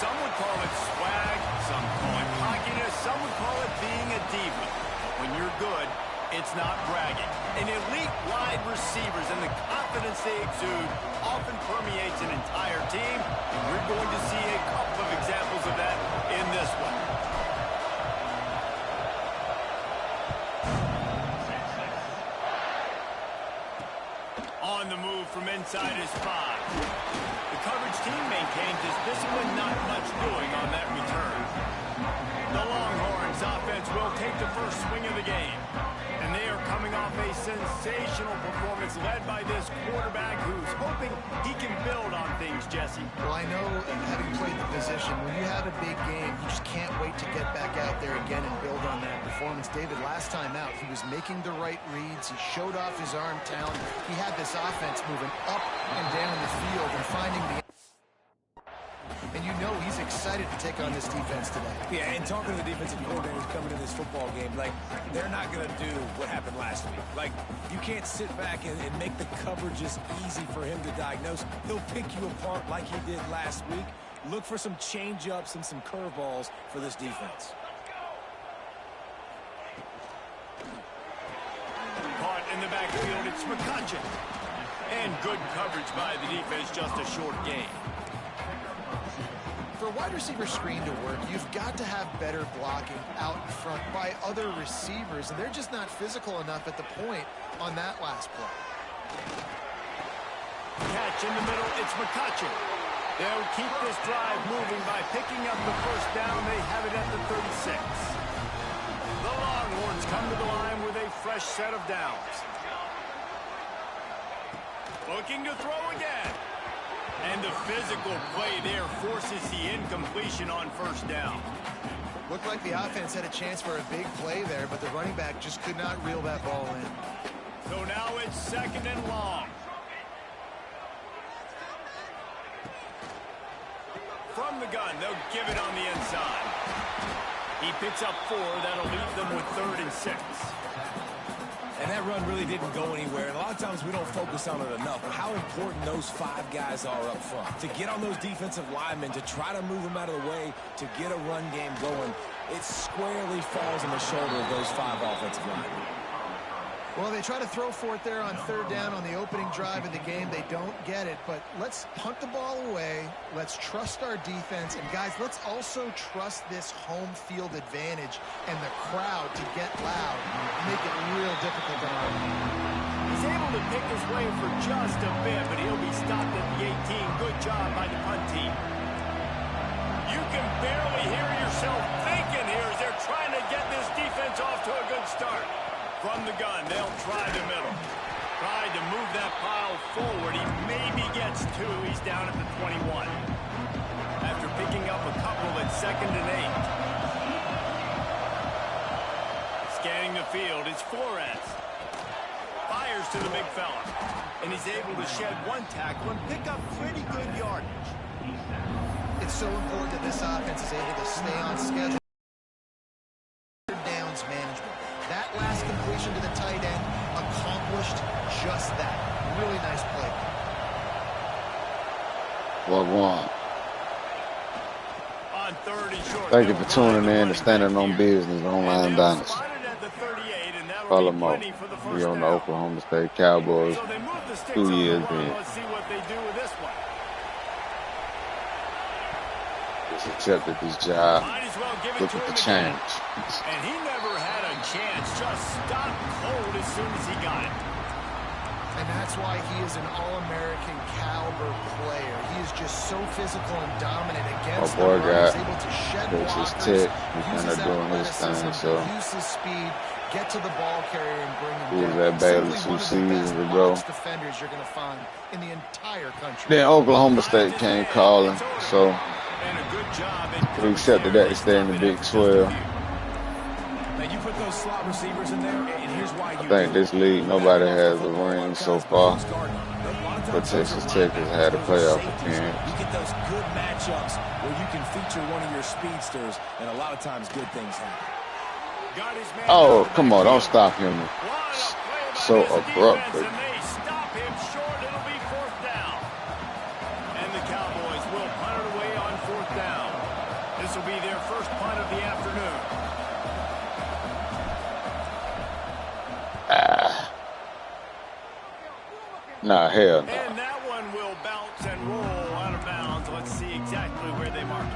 Some would call it swag, some call it cockiness, some would call it being a diva. But when you're good, it's not bragging. An elite wide receivers and the confidence they exude often permeates an entire team, and we're going to see a couple of examples of that in this one. On the move from inside his 5. The coverage team maintains his discipline, not much doing on that return. The Longhorns offense will take the first swing of the game. And they are coming off a sensational performance led by this quarterback who's hoping he can build on things, Jesse. Well, I know, having played the position, when you have a big game, you just can't wait to get back out there again and build on that performance. David, last time out, he was making the right reads. He showed off his arm talent. He had this offense moving up and down the field and finding the... And you know he's excited to take on this defense today. Yeah, and talking to the defensive coordinators coming into this football game, like, they're not going to do what happened last week. Like, you can't sit back and make the coverages easy for him to diagnose. He'll pick you apart like he did last week. Look for some change-ups and some curveballs for this defense. Caught in the backfield, it's McCutcheon. And good coverage by the defense, just a short gain. For a wide receiver screen to work, you've got to have better blocking out in front by other receivers, and they're just not physical enough at the point on that last play. Catch in the middle, it's McCutcheon. They'll keep this drive moving by picking up the first down. They have it at the 36. The Longhorns come to the line with a fresh set of downs. Looking to throw again. And the physical play there forces the incompletion on first down. Looked like the offense had a chance for a big play there, but the running back just could not reel that ball in. So now it's 2nd and long. From the gun, they'll give it on the inside. He picks up 4. That'll leave them with 3rd and 6. And that run really didn't go anywhere. And a lot of times we don't focus on it enough, but how important those 5 guys are up front. To get on those defensive linemen, to try to move them out of the way, to get a run game going, it squarely falls on the shoulder of those 5 offensive linemen. Well, they try to throw for it there on 3rd down on the opening drive of the game. They don't get it, but let's punt the ball away. Let's trust our defense. And, guys, let's also trust this home field advantage and the crowd to get loud and make it real difficult on our team. He's able to pick his way for just a bit, but he'll be stopped at the 18. Good job by the punt team. You can barely hear yourself thinking here as they're trying to get this defense off to a good start. From the gun, they'll try the middle. Tried to move that pile forward. He maybe gets 2. He's down at the 21. After picking up a couple at 2nd and 8. Scanning the field, it's Flores. Fires to the big fella. And he's able to shed 1 tackle and pick up pretty good yardage. It's so important that this offense is able to stay on schedule. Downs management. That last completion to the tight end accomplished just that. Really nice play. Well, one. On 3rd and short. Thank you for tuning in to Standing on Business Online Dynasty. Follow them up. We on the Oklahoma State Cowboys 2 years in. Let's see what they do with this one. Just accepted this job. Look at the change. And he never had a chance. Just stopped cold as soon as he got it. And that's why he is an All-American caliber player. He is just so physical and dominant against the run. He's able to shed blockers, uses athleticism, use his speed, get to the ball carrier and bring him down. That Baylor 2 seasons ago. Defenders you're going to find in the entire country. Then Oklahoma State came calling, so we accepted that to stay in the Big 12. Now you put those slot receivers in there, and here's why I think this league, nobody has a ring so far. But Texas Tech has had a playoff appearance. You get those good matchups where you can feature one of your speedsters, and a lot of times good things happen. Oh, come on, don't stop him. So abruptly. And the Cowboys will punt it away on 4th down. Nah, hell no. And that one will bounce and roll out of bounds. Let's see exactly where they mark it.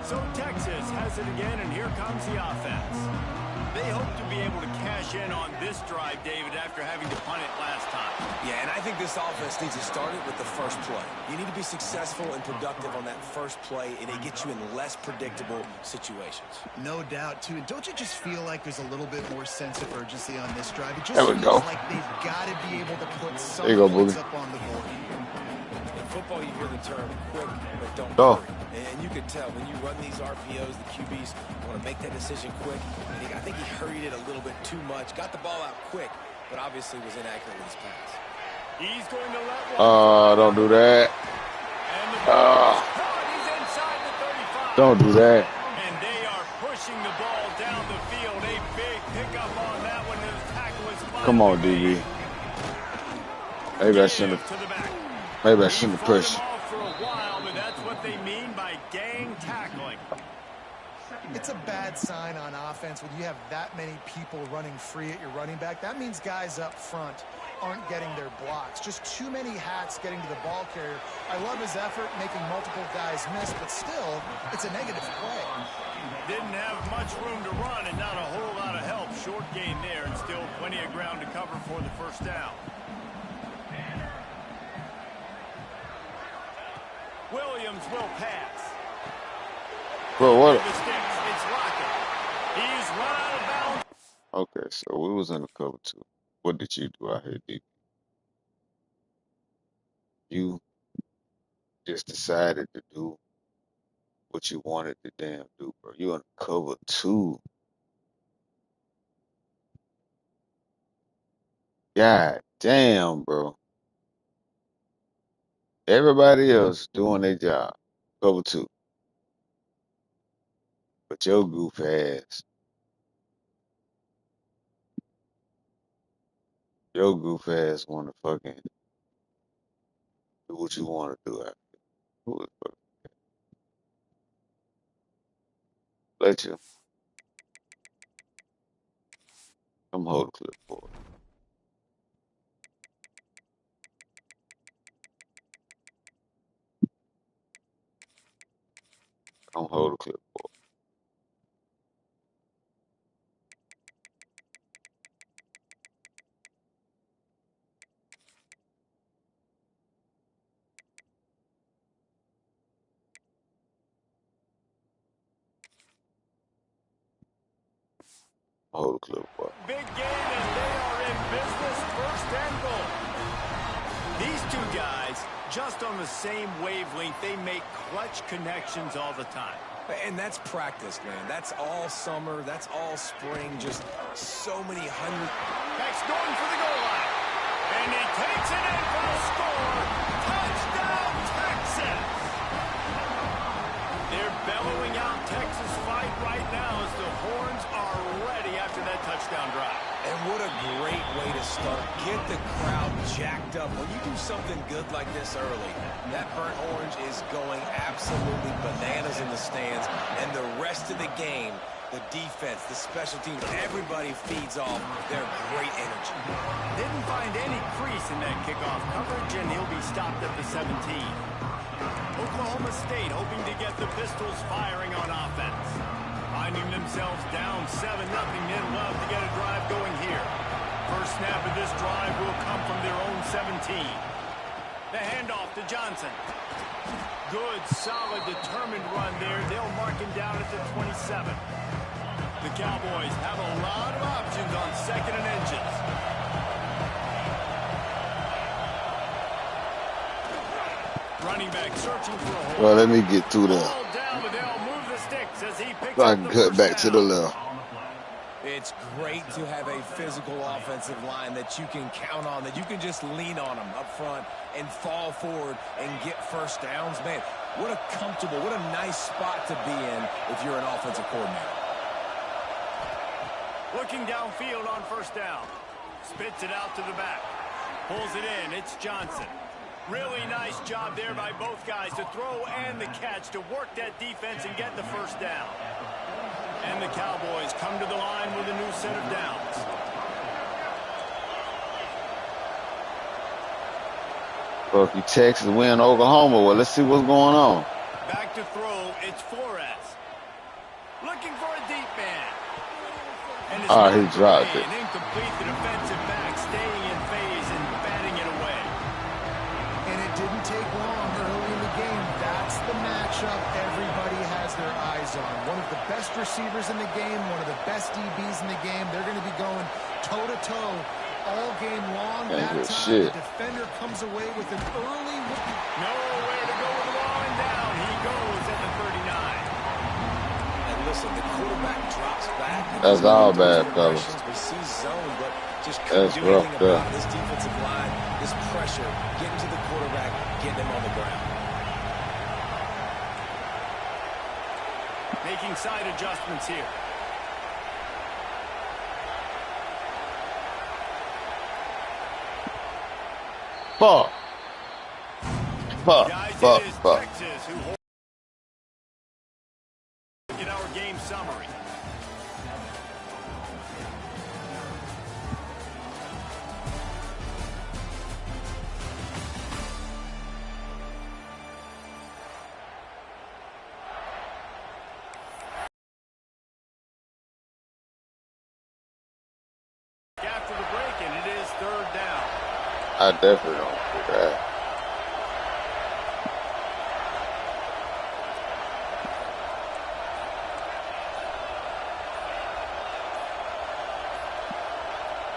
So Texas has it again, and here comes the offense. They hope to be able to cash in on this drive, David, after having to punt it last time. Yeah, and I think this offense needs to start it with the first play. You need to be successful and productive on that first play, and it gets you in less predictable situations. No doubt, too. And don't you just feel like there's a little bit more sense of urgency on this drive? It just There we feels go. like they've got to be able to put some There you go, points Boogie. up on the board. In football, you hear the term quick, but don't Go. hurry. And you can tell when you run these RPOs, the QBs want to make that decision quick. And I think he hurried it a little bit too much. Got the ball out quick, but obviously was inaccurate with his pass. He's going to let one. Don't do that. And the ball is caught. He's inside the 35. Don't do that. And they are pushing the ball down the field. A big pickup on that one. And the tackle is finally Come on, made. DB. Maybe I shouldn't have. To the back. Maybe I shouldn't have He fought pushed. him off for a while, but that's what they mean by gang tackling. It's a bad sign on offense when you have that many people running free at your running back. That means guys up front aren't getting their blocks. Just too many hats getting to the ball carrier. I love his effort making multiple guys miss, but still, it's a negative play. Didn't have much room to run and not a whole lot of help. Short gain there and still plenty of ground to cover for the first down. Williams will pass. Bro, what? The sticks. It's Lockett. He's run out of bounds. Okay, so we was in the cover two. What did you do out here, DB? You just decided to do what you wanted to damn do, bro. You in cover two. God damn, bro. Everybody else doing their job. Cover two. But your goof ass. Your goof ass wanna fucking do what you wanna do out here. Who the fuck? Let you. Come hold the clipboard. Come hold the clipboard. Hold the clipboard. Big game and they are in business. First and goal. These two guys just on the same wavelength. They make clutch connections all the time. And that's practice, man. That's all summer. That's all spring. Just so many hundred. Beck's going for the goal line. And he takes it in for a score. Touchdown, Texas. They're bellowing out Texas fight right now as the horns are ready after that touchdown drive. And what a great way to start. Get the crowd jacked up. When you do something good like this early, that burnt orange is going absolutely bananas in the stands. And the rest of the game, the defense, the special teams, everybody feeds off their great energy. Didn't find any crease in that kickoff coverage, and he'll be stopped at the 17. Oklahoma State hoping to get the Pistols firing on offense. Finding themselves down 7-0, they'd love to get a drive going here. First snap of this drive will come from their own 17. The handoff to Johnson. Good, solid, determined run there. They'll mark him down at the 27. The Cowboys have a lot of options on second and inches. Running back searching for a hole. Well, let me get through there. Ball down, but they'll move the sticks as he picks So I up can the cut first back to the down. left. It's great to have a physical offensive line that you can count on, that you can just lean on them up front and fall forward and get first downs. Man, what a comfortable, what a nice spot to be in if you're an offensive coordinator. Looking downfield on first down. Spits it out to the back. Pulls it in. It's Johnson. Really nice job there by both guys to throw and the catch to work that defense and get the first down. And the Cowboys come to the line with a new set of downs. Well, if you Texas win Oklahoma, well, let's see what's going on. Back to throw, it's Flores. Looking for a deep man. And He dropped it. An incomplete, the defensive back staying in phase and batting it away. And it didn't take long early in the game. That's the matchup everybody has their eyes on. One of the best receivers in the game, one of the best DBs in the game. They're going to be going toe-to-toe all game long. That time, the defender comes away with an early... Nowhere to go with the ball and down. He goes at the 39. And listen, the quarterback drops back. That's all bad, fellas. We see zone, but just couldn't do anything about it. This defensive line, this pressure, getting to the quarterback, getting him on the ground. Making side adjustments here. Fuck. Texas, who hold in our game summary. After the break, and it is third down. I definitely don't do that.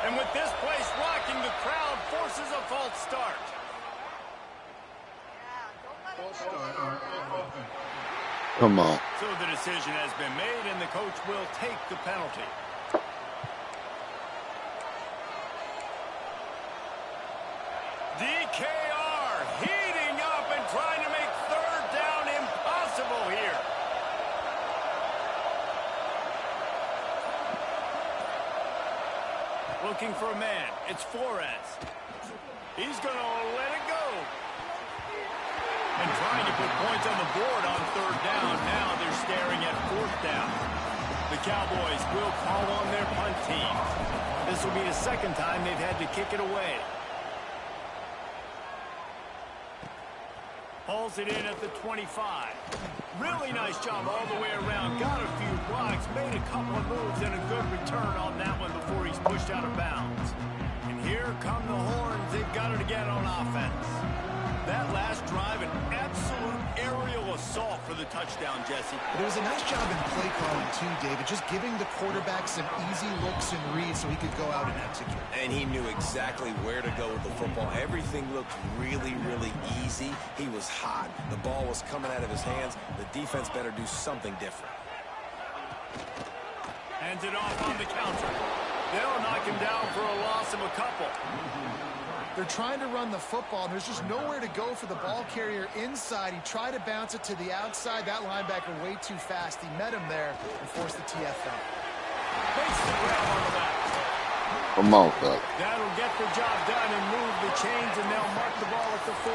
And with this place rocking, the crowd forces a false start. Come on. So the decision has been made, and the coach will take the penalty. DKR heating up and trying to make third down impossible here. Looking for a man. It's Flores. He's going to let it go. And trying to put points on the board on third down. Now they're staring at fourth down. The Cowboys will call on their punt team. This will be the second time they've had to kick it away. Hauls it in at the 25. Really nice job all the way around. Got a few blocks, made a couple of moves, and a good return on that one before he's pushed out of bounds. And here come the horns. They've got it again on offense. That last drive, an absolute aerial assault for the touchdown, Jesse. But it was a nice job in play calling, too, David. Just giving the quarterback some easy looks and reads so he could go out and execute. And he knew exactly where to go with the football. Everything looked really, really easy. He was hot. The ball was coming out of his hands. The defense better do something different. Hands it off on the counter. They'll knock him down for a loss of a couple. They're trying to run the football, and there's just nowhere to go for the ball carrier inside. He tried to bounce it to the outside. That linebacker way too fast. He met him there and forced the TFL. Makes the grab on the back. Come on, fella. That'll get the job done and move the chains, and they'll mark the ball at the 45.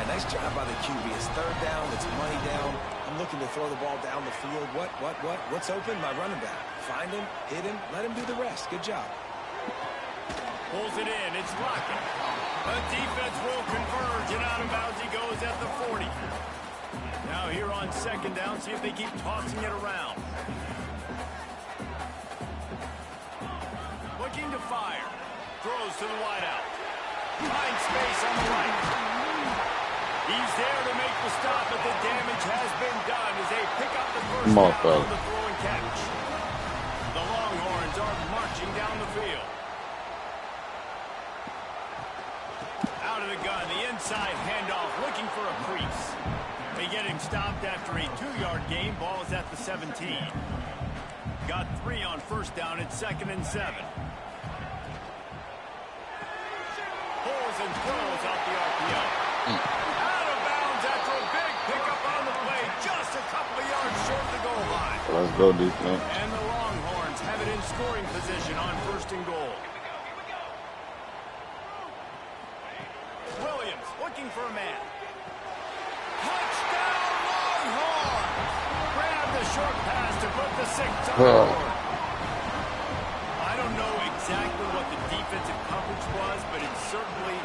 A nice job by the QB. It's third down. It's money down. I'm looking to throw the ball down the field. What's open? My running back. Find him, hit him, let him do the rest. Good job. Pulls it in. It's Lockett. The defense will converge, and out of bounds he goes at the 40. Now here on second down, see if they keep tossing it around. Looking to fire. Throws to the wideout. Finds space on the right. He's there to make the stop, but the damage has been done as they pick up the first down on the throw and catch. The Longhorns are marching down the field. Out of the gun, the inside handoff, looking for a crease. They get him stopped after a 2-yard gain. Ball is at the 17. Got 3 on first down. It's 2nd and 7. Pulls and throws out the RPO. Out of bounds after a big pickup on the play. Just a couple of yards short of the goal line. Let's go, defense. And the Longhorns have it in scoring position on 1st and goal. Williams looking for a man. Touchdown Longhorns! Grab the short pass to put the 6 on the board. I don't know exactly what the defensive coverage was, but it certainly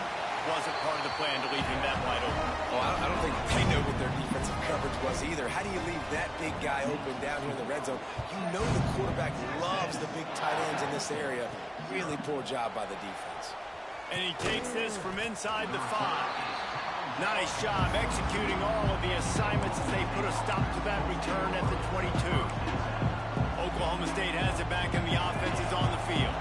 plan to leave him that wide open. Oh, I don't think they know what their defensive coverage was either. How do you leave that big guy open down here in the red zone? You know the quarterback loves the big tight ends in this area. Really poor job by the defense. And he takes this from inside the 5. Nice job executing all of the assignments as they put a stop to that return at the 22. Oklahoma State has it back and the offense is on the field.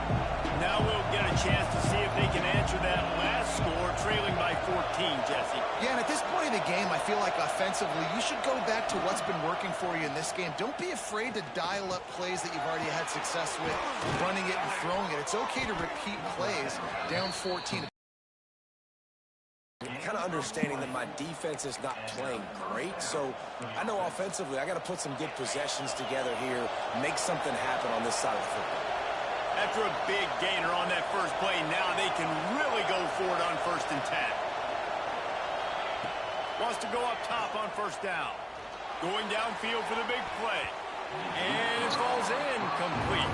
Now we'll get a chance to see if they can answer that last score, trailing by 14, Jesse. Yeah, and at this point in the game, I feel like offensively, you should go back to what's been working for you in this game. Don't be afraid to dial up plays that you've already had success with, running it and throwing it. It's okay to repeat plays down 14. Kind of understanding that my defense is not playing great, so I know offensively I got to put some good possessions together here, make something happen on this side of the football. After a big gainer on that first play, now they can really go for it on 1st and 10. Wants to go up top on 1st down. Going downfield for the big play. And it falls in complete.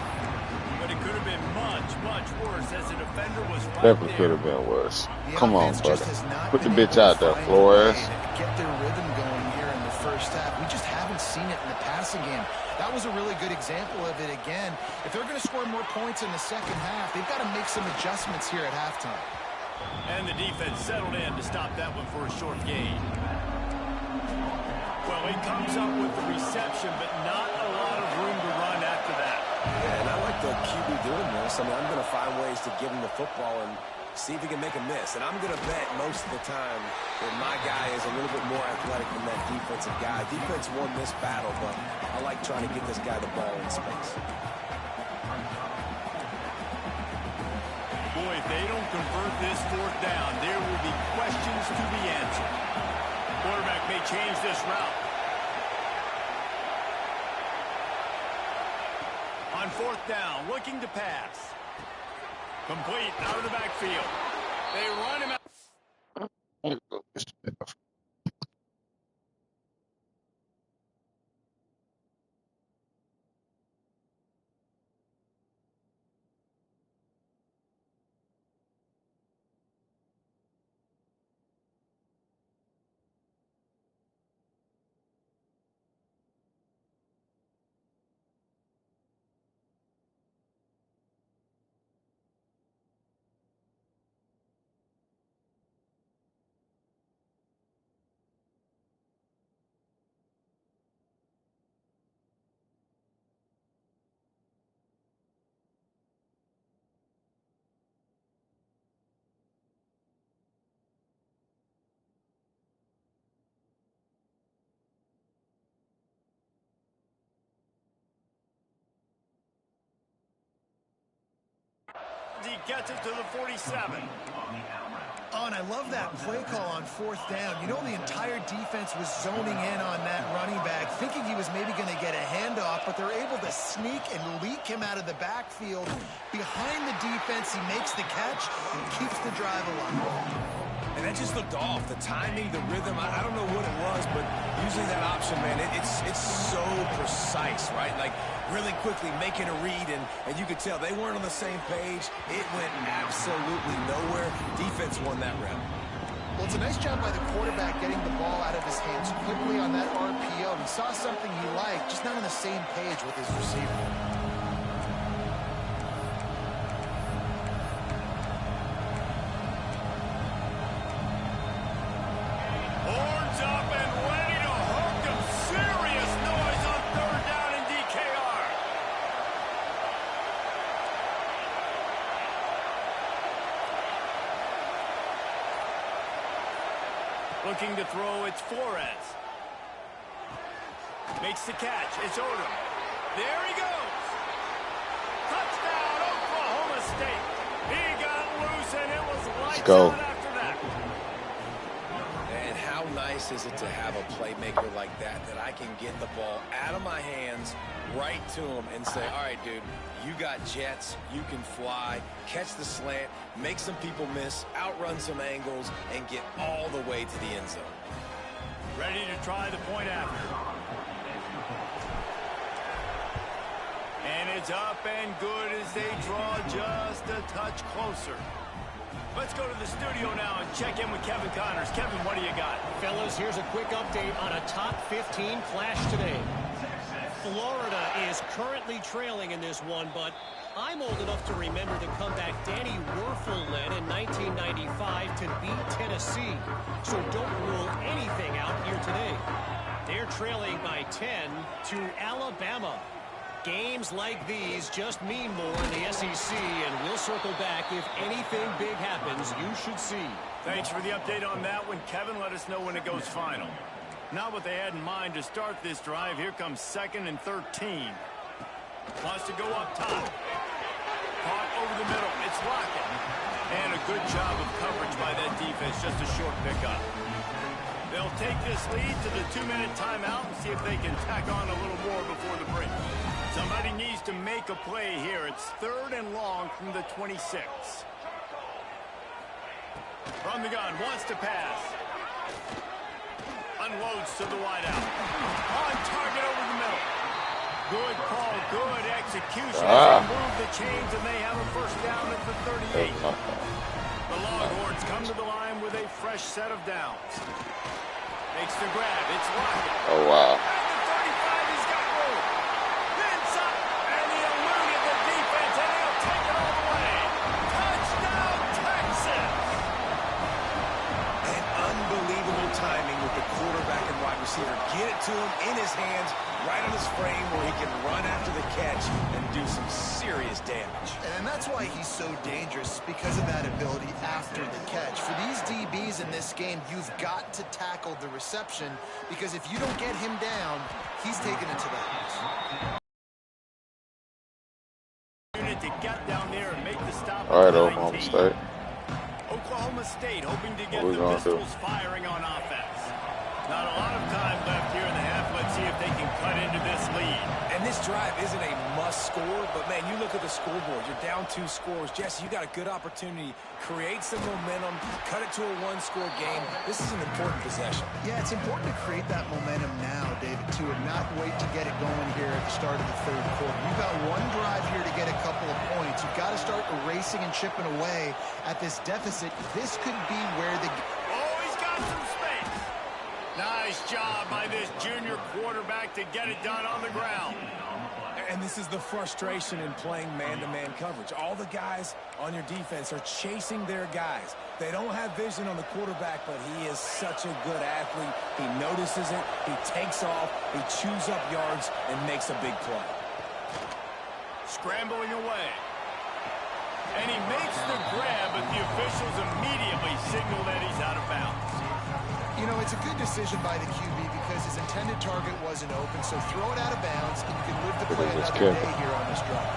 But it could have been much, much worse as the defender was right Definitely there. could have been worse. The Come on, offense brother. just has not Put the been bitch able out to there, find a Flores. way to get their rhythm going here in the first half. We just haven't seen it in the passing game. That was a really good example of it again. If they're going to score more points in the second half, they've got to make some adjustments here at halftime. And the defense settled in to stop that one for a short gain. Well, he comes up with the reception, but not a lot of room to run after that. Yeah, and I like the QB doing this. I mean, I'm going to find ways to give him the football and see if he can make a miss. And I'm going to bet most of the time that my guy is a little bit more athletic than that defensive guy. Defense won this battle, but I like trying to get this guy the ball in space. Boy, if they don't convert this 4th down, there will be questions to be answered. Quarterback may change this route. On 4th down, looking to pass. Complete out of the backfield. They run him out. He gets it to the 47. Oh, and I love that play call on 4th down. You know, the entire defense was zoning in on that running back, thinking he was maybe going to get a handoff, but they're able to sneak and leak him out of the backfield. Behind the defense, he makes the catch and keeps the drive alive. And that just looked off. The timing, the rhythm, I don't know what it was, but usually that option, man, it's so precise, right? Like, really quickly making a read, and you could tell they weren't on the same page. It went absolutely nowhere. Defense won that round. Well, it's a nice job by the quarterback getting the ball out of his hands quickly on that RPO. He saw something he liked, just not on the same page with his receiver. Horns up and ready to hook him. Serious noise on 3rd down in DKR. Looking to throw, it's Flores. Makes the catch, it's Odom. There he goes. Touchdown, Oklahoma State. He got loose and it was lights out after that. And how nice is it to have a playmaker like that I can get the ball out of my hands right to him and say, all right, dude, you got jets, you can fly, catch the slant, make some people miss, outrun some angles, and get all the way to the end zone. Ready to try the point after. And it's up and good as they draw just a touch closer. Let's go to the studio now and check in with Kevin Connors. Kevin, what do you got? Fellas, here's a quick update on a top 15 clash today. Florida is currently trailing in this one, but I'm old enough to remember the comeback Danny Werfel led in 1995 to beat Tennessee. So don't rule anything out here today. They're trailing by 10 to Alabama. Games like these just mean more in the SEC, and we'll circle back if anything big happens. You should see. Thanks for the update on that one, Kevin. Let us know when it goes final. Not what they had in mind to start this drive. Here comes 2nd and 13. Wants to go up top. Caught over the middle. It's Lockett. And a good job of coverage by that defense. Just a short pickup. They'll take this lead to the 2-minute timeout and see if they can tack on a little more before the break. Somebody needs to make a play here. It's 3rd and long from the 26. From the gun, wants to pass. Unloads to the wideout. On target over the middle. Good call, good execution. They move the chains and they have a first down at the 38. The Longhorns come to the line with a fresh set of downs. Makes the grab. It's Lockett. Oh, wow. At the 35, he's got room. Pins up, and he eluded the defense, and he'll take it all the way. Touchdown, Texas! And unbelievable timing with the quarterback and wide receiver. Get it to him in his hands, right on his frame where he can run after the catch and do some serious damage. And that's why he's so dangerous, because of that ability after the catch. For these DBs in this game, you've got to tackle the reception, because if you don't get him down, he's taking it to the house. To get down there and make the stop. All right, Oklahoma State. Oklahoma State hoping to get the pistols firing on offense. Not a lot of time left here in the half. Let's see if they can cut into this lead. And this drive isn't a must score, but man, you look at the scoreboard. You're down 2 scores. Jesse, you got a good opportunity. Create some momentum. Cut it to a 1-score game. This is an important possession. Yeah, it's important to create that momentum now, David, too, and not wait to get it going here at the start of the 3rd quarter. You've got one drive here to get a couple of points. You've got to start erasing and chipping away at this deficit. This could be where the... Oh, he's got some space. Nice job by this junior quarterback to get it done on the ground. And this is the frustration in playing man-to-man coverage. All the guys on your defense are chasing their guys. They don't have vision on the quarterback, but he is such a good athlete. He notices it, he takes off, he chews up yards, and makes a big play. Scrambling away. And he makes the grab, but the officials immediately signal that he's out of bounds. You know, it's a good decision by the QB because his intended target wasn't open, so throw it out of bounds, and you can live to play another day here on this drive.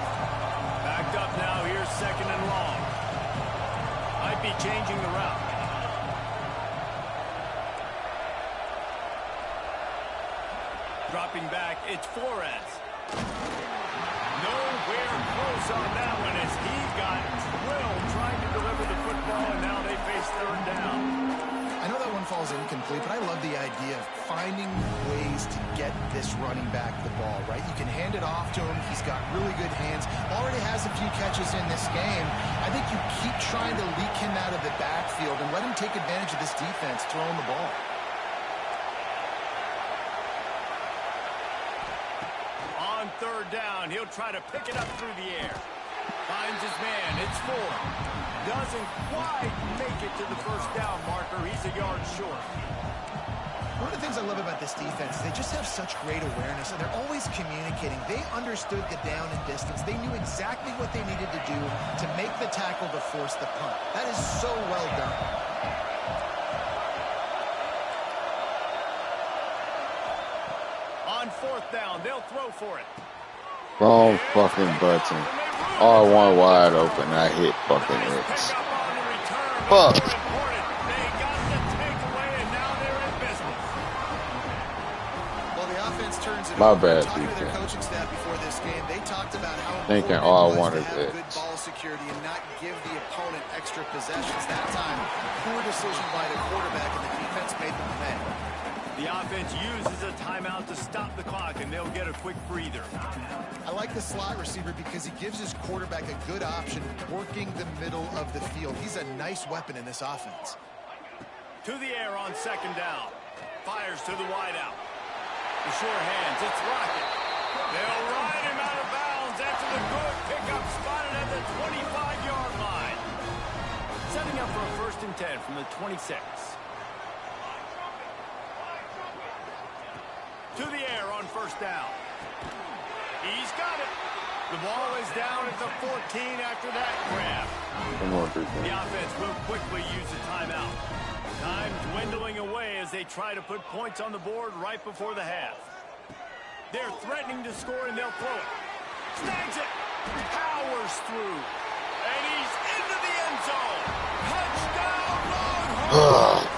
Backed up now, here's 2nd and long. Might be changing the route. Dropping back, it's Flores. Nowhere close on that one as he got drilled trying to deliver the football, and now they face 3rd down. I know that one falls incomplete, but I love the idea of finding ways to get this running back the ball, right? You can hand it off to him. He's got really good hands. Already has a few catches in this game. I think you keep trying to leak him out of the backfield and let him take advantage of this defense throwing the ball. On 3rd down, he'll try to pick it up through the air. Finds his man. It's 4. Doesn't quite make it to the first down marker. He's a yard short. One of the things I love about this defense is they just have such great awareness, and they're always communicating. They understood the down and distance. They knew exactly what they needed to do to make the tackle to force the punt. That is so well done. On 4th down, they'll throw for it. Wrong fucking button. R1 wide open. I hit fucking X. Fuck. They got the takeaway, and now they're in business. Well, the offense turns it My over. bad, Talking to their defense. coaching staff before this game, they talked about how Thinking important it R1 was to is have X. good ball security and not give the opponent extra possessions. That time, poor decision by the quarterback, and the defense made them pay. The offense uses a timeout to stop the clock, and they'll get a quick breather. I like like the slot receiver because he gives his quarterback a good option working the middle of the field. He's a nice weapon in this offense. To the air on second down. Fires to the wideout. The sure hands, it's Rocket. They'll ride him out of bounds after the good pickup spotted at the 25-yard line. Setting up for a 1st and 10 from the 26. To the air on 1st down. He's got it. The ball is down at the 14 after that grab. The offense will quickly use the timeout. Time dwindling away as they try to put points on the board right before the half. They're threatening to score, and they'll throw it. Snags it. Powers through. And he's into the end zone. Touchdown, Longhorns!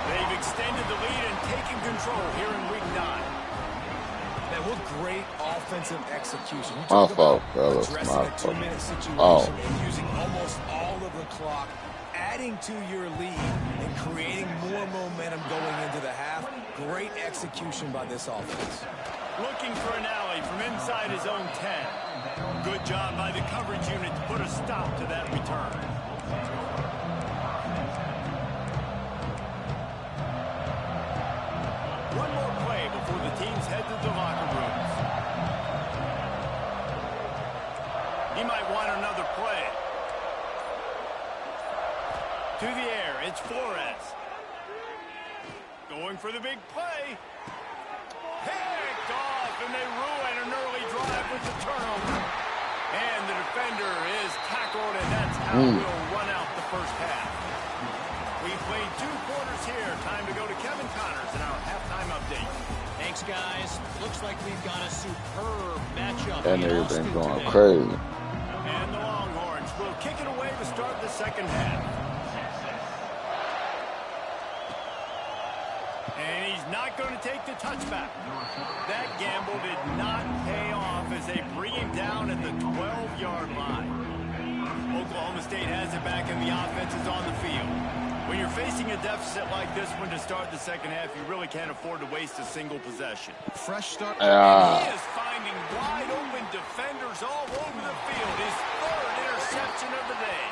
They've extended the lead and taken control here in Week 9. Man, what great offensive execution. You My talk fault, about fellas. addressing My a fault. 2-minute situation Oh. and using almost all of the clock, adding to your lead and creating more momentum going into the half. Great execution by this offense. Looking for an alley from inside his own 10. Good job by the coverage unit to put a stop to that return. One more play before the teams head to the locker rooms. He might want another play. To the air, it's Flores. Going for the big play. Picked off, and they ruin an early drive with the turnover. And the defender is tackled, and that's how we'll run out the first half. We played 2 quarters here. Time to go to Kevin Connors in our halftime update. Thanks, guys. Looks like we've got a superb matchup. That in nigga Austin been going today. crazy. And the Longhorns will kick it away to start the second half. And he's not going to take the touchback. That gamble did not pay off as they bring him down at the 12-yard line. Oklahoma State has it back and the offense is on the field. When you're facing a deficit like this one to start the second half, you really can't afford to waste a single possession. Fresh start. He is finding wide open defenders all over the field. His 3rd interception of the day.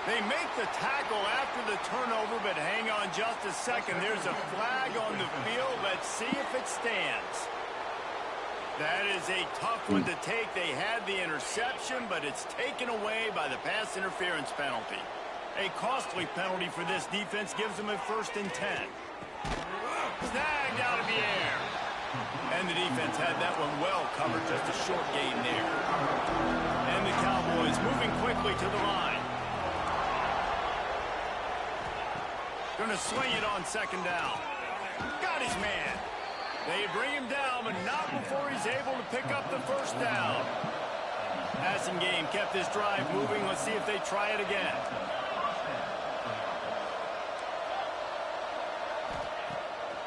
They make the tackle after the turnover, but hang on just a second. There's a flag on the field. Let's see if it stands. That is a tough one to take. They had the interception, but it's taken away by the pass interference penalty. A costly penalty for this defense gives them a 1st and 10. Snagged out of the air. And the defense had that one well covered, just a short gain there. And the Cowboys moving quickly to the line. Going to sling it on second down. Got his man. They bring him down, but not before he's able to pick up the 1st down. Passing game kept this drive moving. Let's see if they try it again.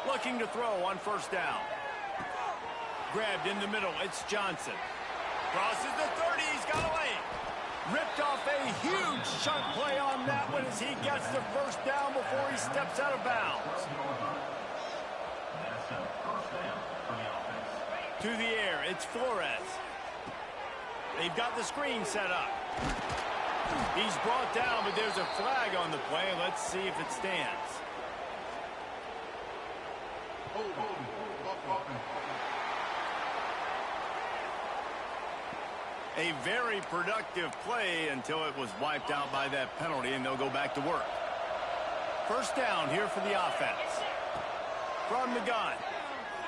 Looking to throw on 1st down. Grabbed in the middle. It's Johnson. Crosses the 30. He's got a lane. Ripped off a huge chunk play on that one as he gets the 1st down before he steps out of bounds. To the air, it's Flores. They've got the screen set up. He's brought down, but there's a flag on the play. Let's see if it stands. A very productive play until it was wiped out by that penalty, and they'll go back to work. 1st down here for the offense. From the gun.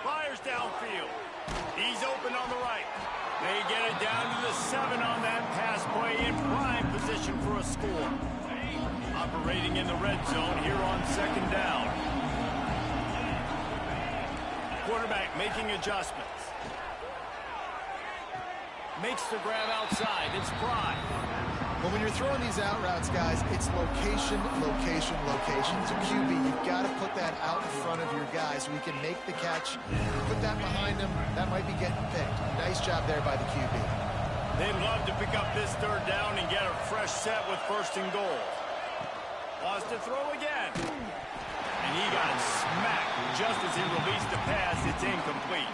Fires downfield. He's open on the right. They get it down to the 7 on that pass play in prime position for a score. Operating in the red zone here on 2nd down. Quarterback making adjustments. Makes the grab outside. It's Fry. Well, when you're throwing these out routes, guys, it's location, location, location. As a QB, you've got to put that out in front of your guy so he can make the catch. Put that behind him. That might be getting picked. Nice job there by the QB. They'd love to pick up this 3rd down and get a fresh set with 1st and goal. Wants to throw again. And he got smacked just as he released the pass. It's incomplete.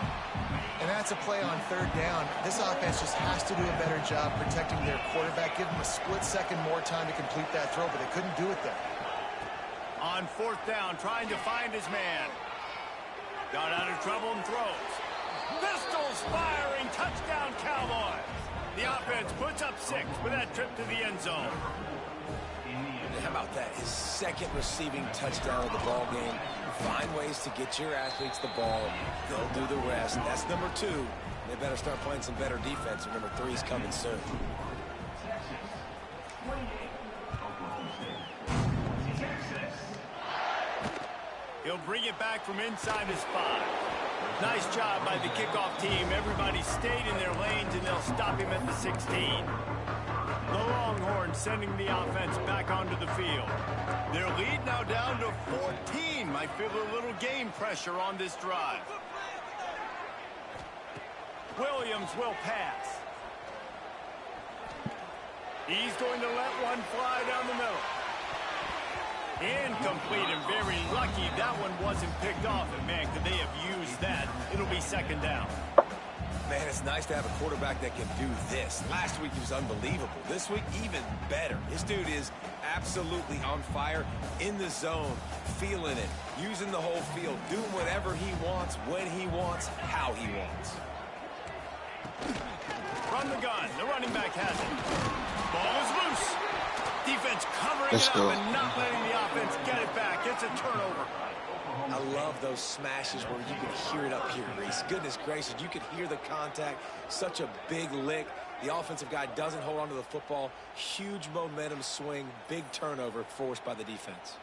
And And that's a play on third down. This offense just has to do a better job protecting their quarterback. Give him a split second more time to complete that throw, but they couldn't do it there. On fourth down, trying to find his man. Got out of trouble and throws. Pistols firing, touchdown Cowboys. The offense puts up 6 with that trip to the end zone. How about that? His second receiving touchdown of the ball game. Find ways to get your athletes the ball. They'll do the rest. That's number 2. They better start playing some better defense. And number 3 is coming soon. He'll bring it back from inside his 5. Nice job by the kickoff team. Everybody stayed in their lanes, and they'll stop him at the 16. The Longhorns sending the offense back onto the field. Their lead now down to 14. Might feel a little game pressure on this drive. Williams will pass. He's going to let one fly down the middle. Incomplete, and very lucky that one wasn't picked off. And man, could they have used that? It'll be second down. Man, it's nice to have a quarterback that can do this. Last week he was unbelievable. This week, even better. This dude is absolutely on fire, in the zone, feeling it, using the whole field, doing whatever he wants, when he wants, how he wants. From the gun, the running back has it. Ball is loose. Defense covering Let's it go. up and not letting the offense get it back. It's a turnover. I love those smashes where you can hear it up here, Reese. Goodness gracious, you can hear the contact. Such a big lick. The offensive guy doesn't hold on to the football. Huge momentum swing, big turnover forced by the defense.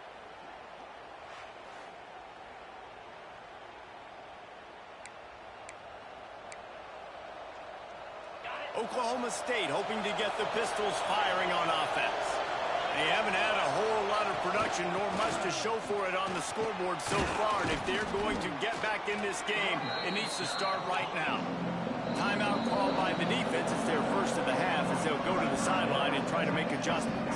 Oklahoma State hoping to get the Pistols firing on offense. They haven't had a whole lot of production nor much to show for it on the scoreboard so far, and if they're going to get back in this game, it needs to start right now. Timeout called by the defense. It's their first of the half as they'll go to the sideline and try to make adjustments.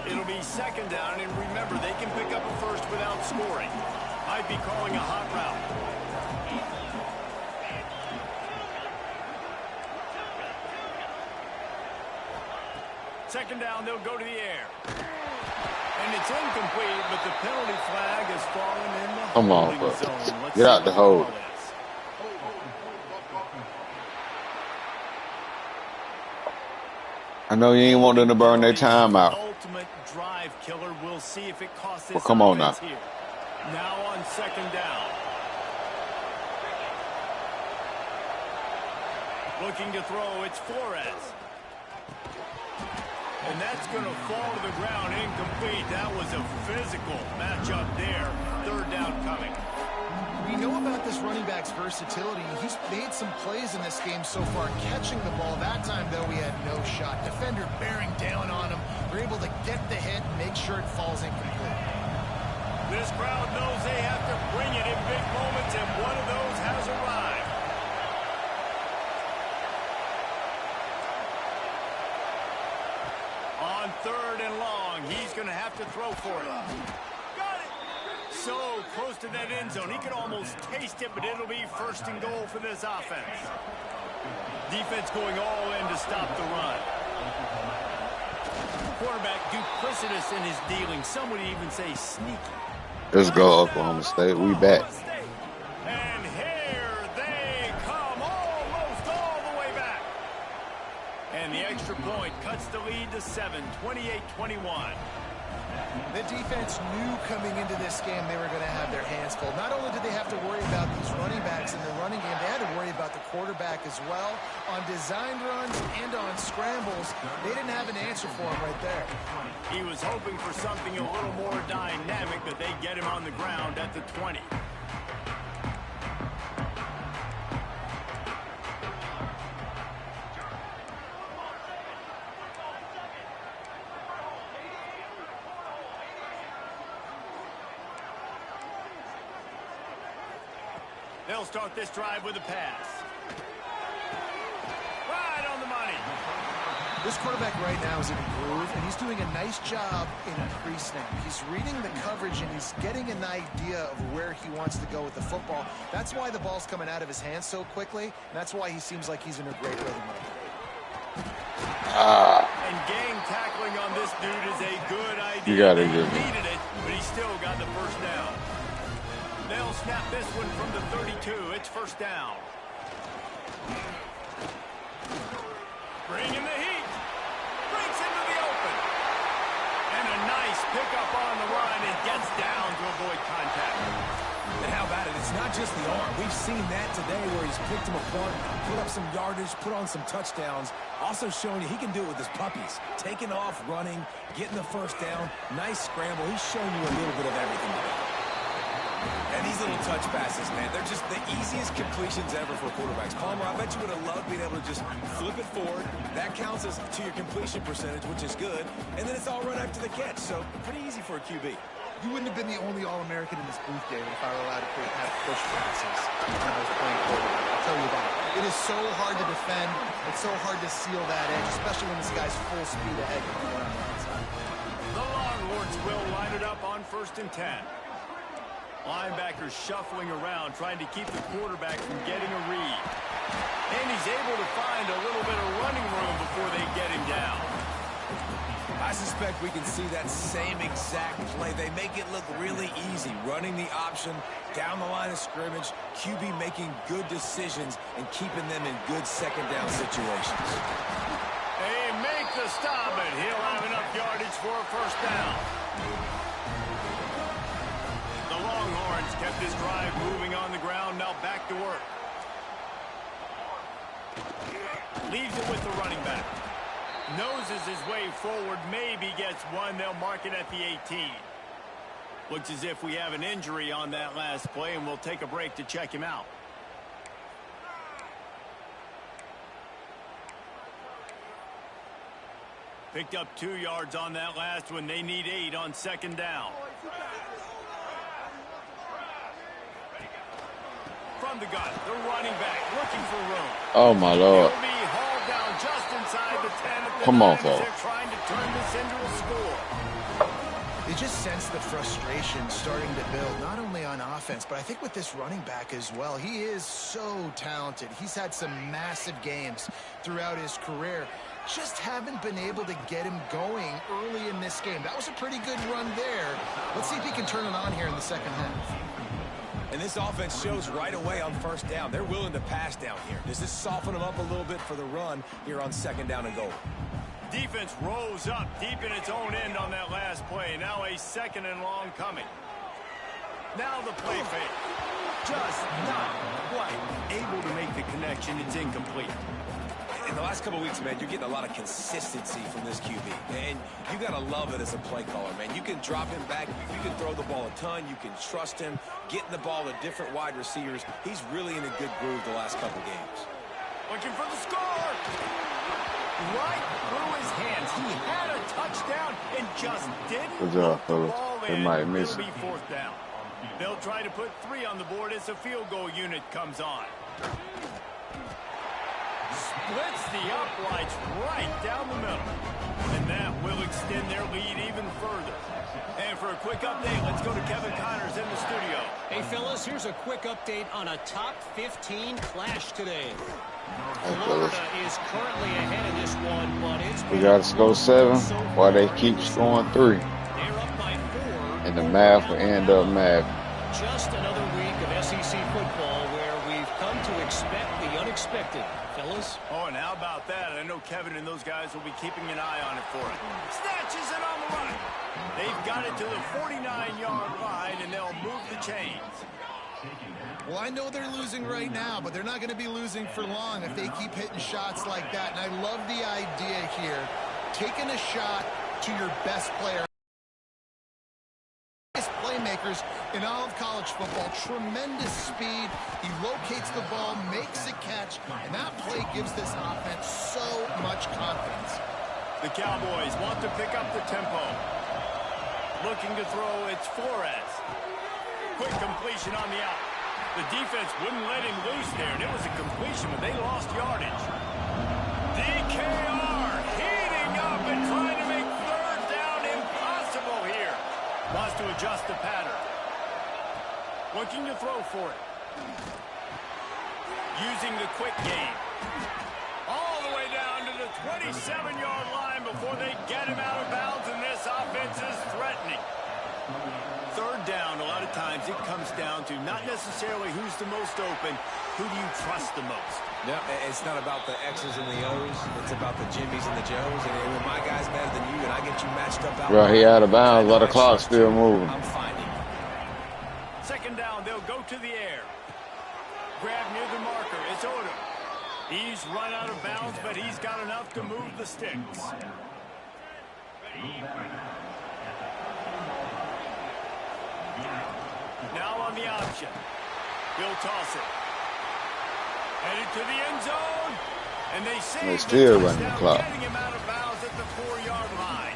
It'll be second down, and remember, they can pick up a first without scoring. Might be calling a hot route. Second down, they'll go to the air. And it's incomplete, but the penalty flag has fallen in the Come on, holding bro. zone. Let's Get out see the what hole. call is. I know you ain't want them to burn their time out. Ultimate drive killer. We'll see if it costs this Well, come on offense now. here. Now on second down. Looking to throw, it's Flores. And that's going to fall to the ground, incomplete. That was a physical matchup there. Third down coming. We know about this running back's versatility. He's made some plays in this game so far, catching the ball. That time, though, he had no shot. Defender bearing down on him. They're able to get the hit and make sure it falls incomplete. This crowd knows they have to bring it in big moments, and one of those has arrived. On third and long, he's going to have to throw for it. Got it. So close to that end zone. He could almost taste it, but it'll be first and goal for this offense. Defense going all in to stop the run. Quarterback duplicitous in his dealing. Some would even say sneaky. Let's go, Oklahoma State. We back. And here they come, almost all the way back. And the extra point cuts the lead to 7, 28-21. The defense knew coming into this game they were going to have their hands full. Not only did they have to worry about these running backs in the running game, they had to worry about the quarterback as well. On designed runs and on scrambles, they didn't have an answer for him right there. He was hoping for something a little more dynamic, but they get him on the ground at the 20. They'll start this drive with a pass. Right on the money. This quarterback right now is in a groove, and he's doing a nice job in a pre-snap. He's reading the coverage, and he's getting an idea of where he wants to go with the football. That's why the ball's coming out of his hands so quickly, and that's why he seems like he's in a great rhythm right now. And gang tackling on this dude is a good idea. You got it, he needed it, but he still got the first down. They'll snap this one from the 32. It's first down. Bringing the heat. Breaks into the open. And a nice pickup on the run and gets down to avoid contact. And how about it? It's not just the arm. We've seen that today where he's picked him apart, put up some yardage, put on some touchdowns. Also showing you he can do it with his puppies. Taking off, running, getting the first down. Nice scramble. He's showing you a little bit of everything today. And these little touch passes, man, they're just the easiest completions ever for quarterbacks. Palmer, I bet you would have loved being able to just flip it forward. That counts as to your completion percentage, which is good. And then it's all right after the catch, so pretty easy for a QB. You wouldn't have been the only All-American in this booth, David, if I were allowed to have push passes when I was playing quarterback. I'll tell you that. It is so hard to defend. It's so hard to seal that edge, especially when this guy's full speed ahead coming around the outside. The Longhorns will line it up on 1st and 10. Linebackers shuffling around, trying to keep the quarterback from getting a read. And he's able to find a little bit of running room before they get him down. I suspect we can see that same exact play. They make it look really easy, running the option down the line of scrimmage, QB making good decisions and keeping them in good second down situations. They make the stop, and he'll have enough yardage for a first down. The Longhorns kept this drive moving on the ground, now back to work. Leaves it with the running back. Noses his way forward, maybe gets one. They'll mark it at the 18. Looks as if we have an injury on that last play, and we'll take a break to check him out. Picked up 2 yards on that last one. They need 8 on second down. From the gun, the running back looking for room. Oh, my Lord. He'll be hauled down just inside the 10. Come on, folks. They're trying to turn this into a score. You just sense the frustration starting to build, not only on offense, but I think with this running back as well. He is so talented. He's had some massive games throughout his career. Just haven't been able to get him going early in this game. That was a pretty good run there. Let's see if he can turn it on here in the second half. And this offense shows right away on first down. They're willing to pass down here. Does this soften them up a little bit for the run here on second down and goal? Defense rose up deep in its own end on that last play. Now a second and long coming. Now the play fake. Just not quite able to make the connection. It's incomplete. In the last couple of weeks, man, you're getting a lot of consistency from this QB. And you got to love it as a play caller, man. You can drop him back. You can throw the ball a ton. You can trust him, getting the ball to different wide receivers. He's really in a good groove the last couple games. Looking for the score. Right through his hands. He had a touchdown and just didn't Good job, put the fellas. ball They in. might miss It'll it. be fourth down. They'll try to put 3 on the board as the field goal unit comes on. Splits the uprights right down the middle. And that will extend their lead even further. And for a quick update, let's go to Kevin Connors in the studio. Hey, fellas, here's a quick update on a top 15 clash today. Hey, fellas. Florida is currently ahead in this one, but it's We got to go 7 while they keep scoring 3. They're up by 4. And the math will end up math. Just another week of SEC football where we've come to expect the unexpected. Fellas? Oh, and how about that? I know Kevin and those guys will be keeping an eye on it for it. Snatches it on the run. They've got it to the 49-yard line, and they'll move the chains. Well, I know they're losing right now, but they're not going to be losing for long if they keep hitting shots like that. And I love the idea here, taking a shot to your best player. Playmakers in all of college football, tremendous speed. He locates the ball, makes a catch, and that play gives this offense so much confidence. The Cowboys want to pick up the tempo. Looking to throw, it's Flores. Quick completion on the out. The defense wouldn't let him loose there, and it was a completion, but they lost yardage. DKR, he adjust the pattern. Looking to throw for it. Using the quick game. All the way down to the 27-yard line before they get him out of bounds, and this offense is threatening. Third down, a lot of times it comes down to not necessarily who's the most open, who do you trust the most? No, it's not about the X's and the O's. It's about the Jimmies and the Joes. And when my guy's better than you and I get you matched up out. Bro, he out of bounds. Let the clock still moving. I'm finding. Second down, they'll go to the air. Grab near the marker. It's Odom. He's run out of bounds, but he's got enough to move the sticks. Now on the option. He'll toss it. Headed to the end zone. And they save still the running the touchdown, clock. getting him out of bounds at the 4-yard line.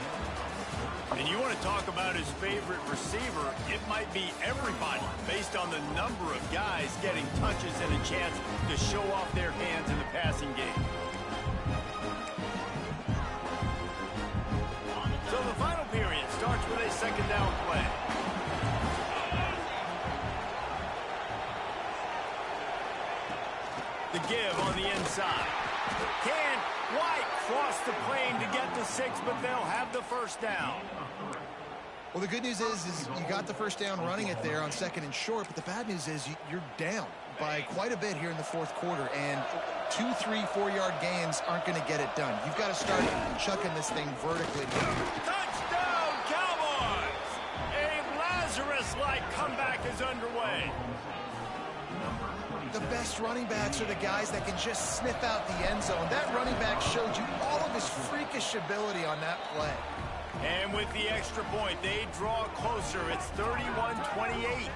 And you want to talk about his favorite receiver, it might be everybody, based on the number of guys getting touches and a chance to show off their hands in the passing game. So the final period starts with a second down play. The give on the inside. Can White cross the plane to get to 6, but they'll have the first down. Well, the good news is you got the first down running it there on second and short, but the bad news is you're down by quite a bit here in the fourth quarter, and 2, 3, 4-yard gains aren't going to get it done. You've got to start chucking this thing vertically. Touchdown, Cowboys! A Lazarus-like comeback is underway. The best running backs are the guys that can just sniff out the end zone. That running back showed you all of his freakish ability on that play. And with the extra point, they draw closer. It's 31-28.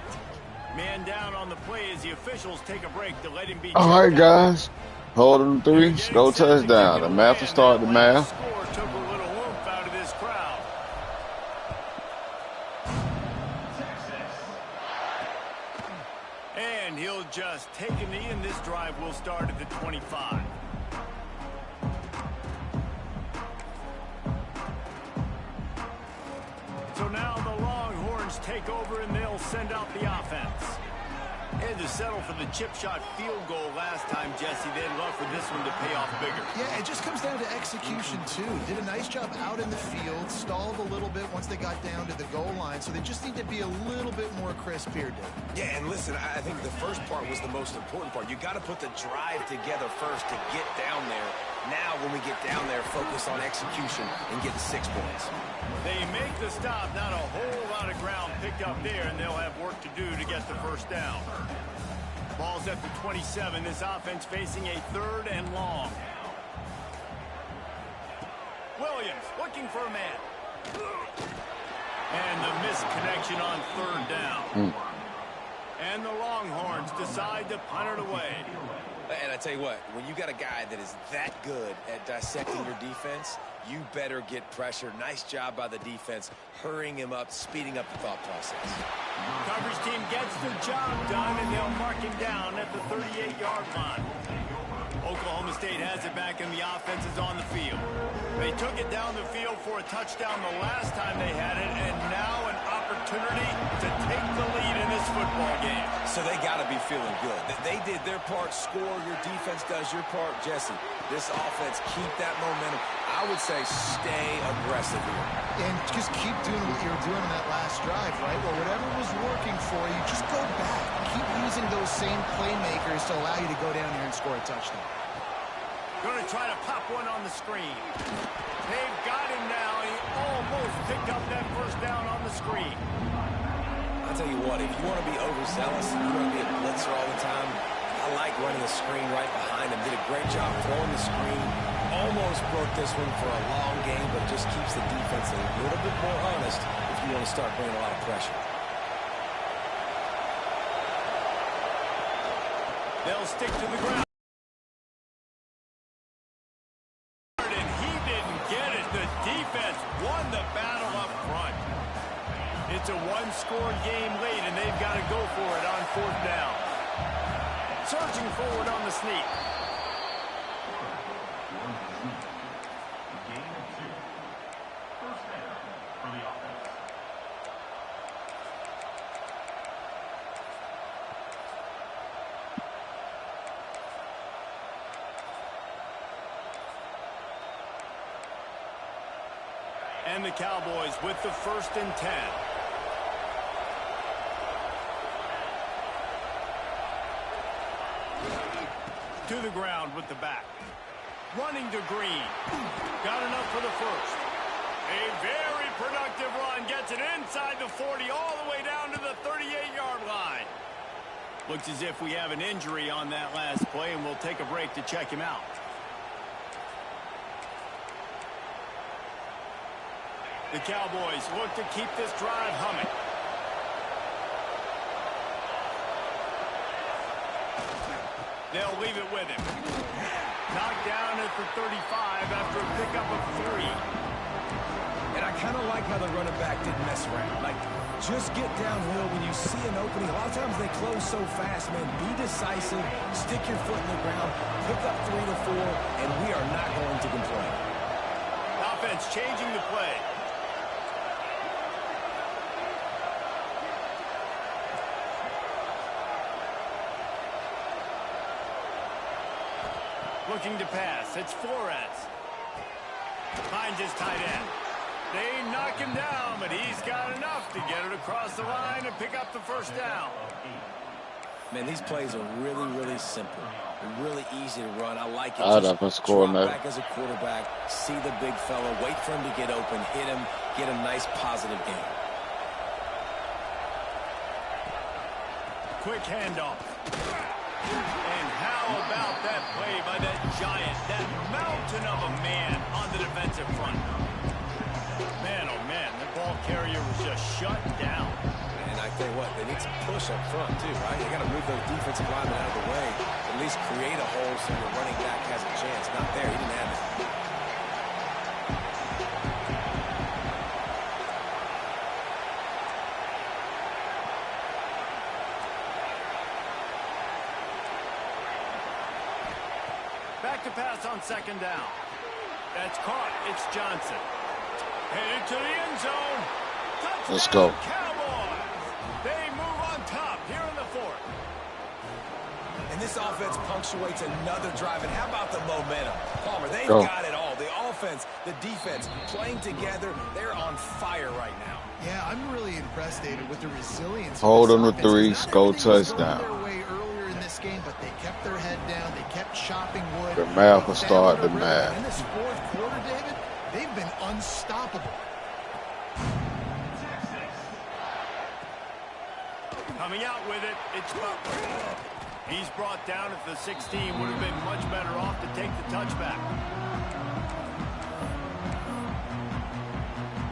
Man down on the play as the officials take a break to let him be. All right, guys. Hold them 3. Go touchdown. The math will start the math. Score took a little oomph out of this crowd. And he'll just take a knee, and this drive will start at the 25. So now the Longhorns take over, and they'll send out the offense. Had to settle for the chip shot field goal last time, Jesse. They'd love for this one to pay off bigger. Yeah, it just comes down to execution, too. Did a nice job out in the field, stalled a little bit once they got down to the goal line, so they just need to be a little bit more crisp here, Dave. Yeah, and listen, I think the first part was the most important part. You got to put the drive together first to get down there. Now, when we get down there, focus on execution and get 6 points. They make the stop. Not a whole lot of ground picked up there, and they'll have work to do to get the first down. Ball's at the 27. This offense facing a 3rd and long. Williams looking for a man. And the missed connection on 3rd down. And the Longhorns decide to punt it away. And I tell you what, when you got a guy that is that good at dissecting your defense, you better get pressure. Nice job by the defense, hurrying him up, speeding up the thought process. Coverage team gets the job done, and they'll mark him down at the 38-yard line. Oklahoma State has it back, and the offense is on the field. They took it down the field for a touchdown the last time they had it, and now an opportunity to take the lead in this football game. So they got to be feeling good. They did their part, score. Your defense does your part. Jesse, this offense, keep that momentum. I would say stay aggressive here. And just keep doing what you were doing in that last drive, right? Well, whatever was working for you, just go back. Keep using those same playmakers to allow you to go down here and score a touchdown. Going to try to pop one on the screen. They've got him now, and he almost picked up that first down on the screen. I'll tell you what, if you want to be overzealous, you want to be a blitzer all the time, I like running the screen right behind him. Did a great job throwing the screen. Almost broke this one for a long game, but just keeps the defense a little bit more honest if you want to start bringing a lot of pressure. They'll stick to the ground. And he didn't get it. The defense won the battle up front. It's a one-score game late, and they've got to go for it on 4th down. Surging forward on the sneak. And the Cowboys with the 1st and 10. To the ground with the back. Running to Green. Got enough for the 1st. A very productive run. Gets it inside the 40 all the way down to the 38-yard line. Looks as if we have an injury on that last play, and we'll take a break to check him out. The Cowboys look to keep this drive humming. They'll leave it with him. Knocked down at the 35 after a pickup of 3. And I kind of like how the running back didn't mess around. Like, just get downhill when you see an opening. A lot of times they close so fast, man. Be decisive, stick your foot in the ground, pick up 3 to 4, and we are not going to complain. Offense changing the play. Looking to pass. It's Flores. Finds his tight end. They knock him down, but he's got enough to get it across the line and pick up the 1st down. Man, these plays are really, really simple. They're really easy to run. I like it. Just drop back as a quarterback, see the big fella, wait for him to get open, hit him, get a nice positive gain. Quick handoff. And how about that play by that giant, that mountain of a man on the defensive front? Man, oh man, the ball carrier was just shut down. And I tell you what, they need some push up front too, right? You got to move those defensive linemen out of the way, at least create a hole so your running back has a chance. Not there, he didn't have it. Back to pass on 2nd down. That's caught. It's Johnson. Headed to the end zone. Touchdown, let's go. Cowboys. They move on top here in the 4th. And this offense punctuates another drive. And how about the momentum? Palmer, they've got it all. The offense, the defense, playing together. They're on fire right now. Yeah, I'm really impressed, David, with the resilience. Hold on to 3, go touchdown. Game, but they kept their head down. They kept chopping wood. The math will start the math. In this 4th quarter, David, they've been unstoppable. Coming out with it, it's Butler. He's brought down at the 16. Would have been much better off to take the touchback.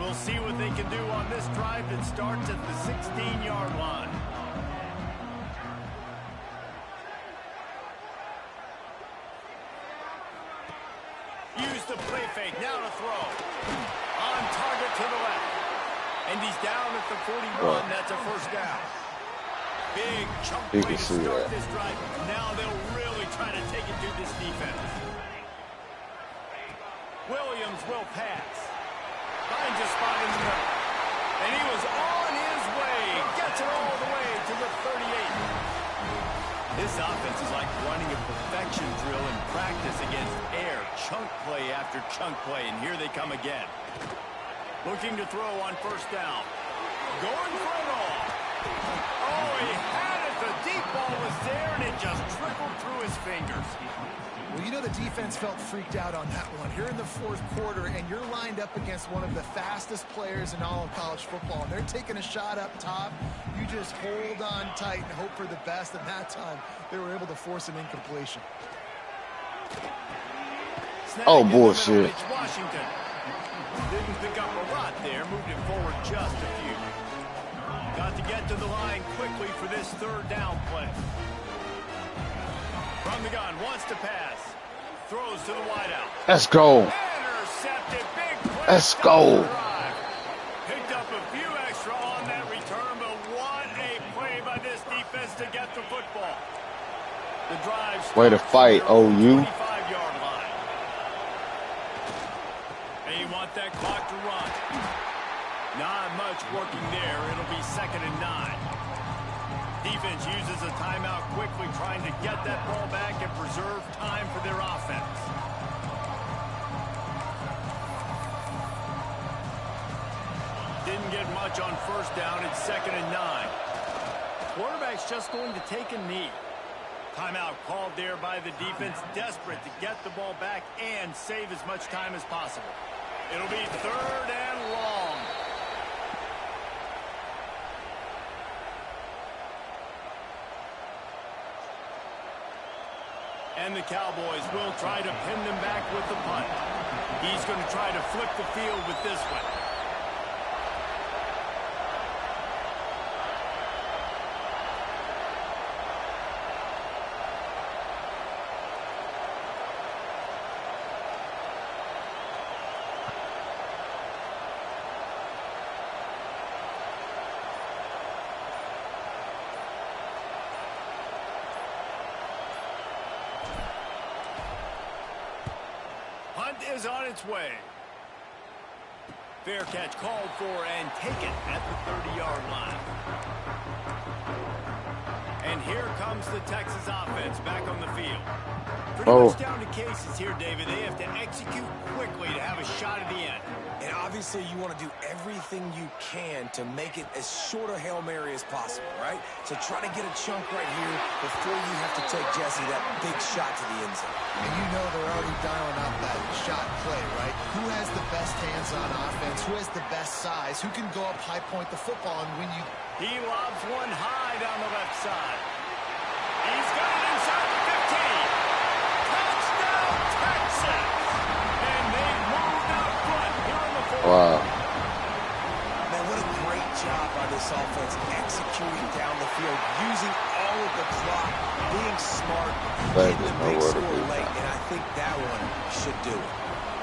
We'll see what they can do on this drive that starts at the 16-yard line. Use the play fake. Now to throw. On target to the left. And he's down at the 41. That's a 1st down. Big chunk play to start this drive. Now they'll really try to take it to this defense. Williams will pass. Finds a spot in the middle. And he was on his way. Gets it all the way to the 38. This offense is like running a perfection drill in practice against air. Chunk play after chunk play, and here they come again. Looking to throw on 1st down. Going for it all. Oh, he had it. The deep ball was there, and it just trickled through his fingers. Well, you know the defense felt freaked out on that one. You're in the 4th quarter, and you're lined up against one of the fastest players in all of college football. And they're taking a shot up top. You just hold on tight and hope for the best. And that time, they were able to force an incompletion. Oh, bullshit. It's Washington. Didn't pick up a lot there. Moved it forward just a few. Got to get to the line quickly for this 3rd down play. From the gun, wants to pass. Throws to the wideout. Let's go. Intercepted. Big play. Let's go. Picked up a few extra on that return, but what a play by this defense to get the football. The drive. Way to fight, OU. 25-yard line. They want that clock to run. Not much working there. It'll be 2nd and 9. Defense uses a timeout quickly, trying to get that ball back and preserve time for their offense. didn't get much on first down. It's 2nd and 9. Quarterback's just going to take a knee. Timeout called there by the defense, desperate to get the ball back and save as much time as possible. It'll be 3rd and long. And the Cowboys will try to pin them back with the punt. He's going to try to flip the field with this one. Punt is on its way. Fair catch called for and taken at the 30-yard line. And here comes the Texas offense back on the field. Pretty much down to cases here, David. They have to execute quickly to have a shot at the end. And obviously you want to do everything you can to make it as short a Hail Mary as possible, right? So try to get a chunk right here before you have to take, Jesse, that big shot to the end zone. And you know they're already dialing up that shot play, right? Who has the best hands on offense? Who has the best size? Who can go up high point the football and win you? He lobs one high down the left side. He's got it inside the 15. Touchdown, Texas! And they've moved out front here in the fourth. Wow. Man, what a great job by this offense executing down the field, using all of the clock, being smart, getting the big score late, and I think that one should do it.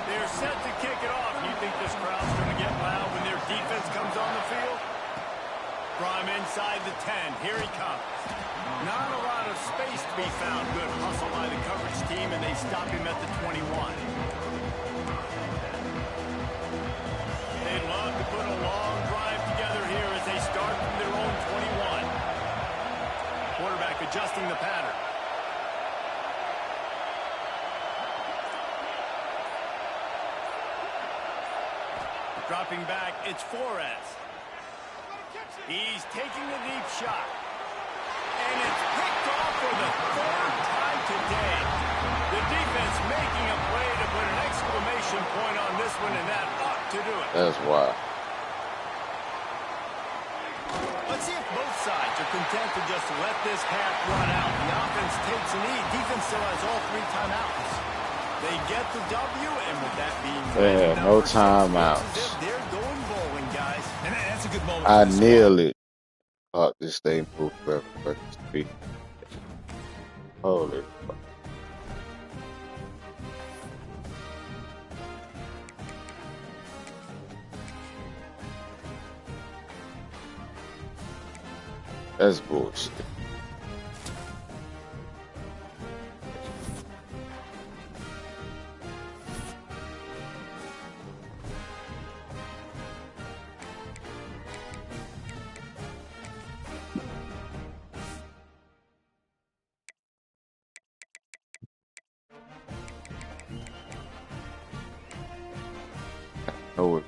They're set to kick it off. You think this crowd's going to get loud when their defense comes on the field? From inside the 10, here he comes. Not a lot of space to be found. Good hustle by the coverage team, and they stop him at the 21. They'd love to put a long drive together here as they start from their own 21. Quarterback adjusting the pattern. Dropping back, it's Flores. He's taking the deep shot. And it's picked off for the 3rd time today. The defense making a play to put an exclamation point on this one, and that ought to do it. That's wild. Let's see if both sides are content to just let this half run out. The offense takes a knee. Defense still has all 3 timeouts. They get the W, and with that being They had no timeouts. They're going bowling, guys. And that's a good moment. I nearly thought this thing moved forever. Holy fuck. That's bullshit. Oh,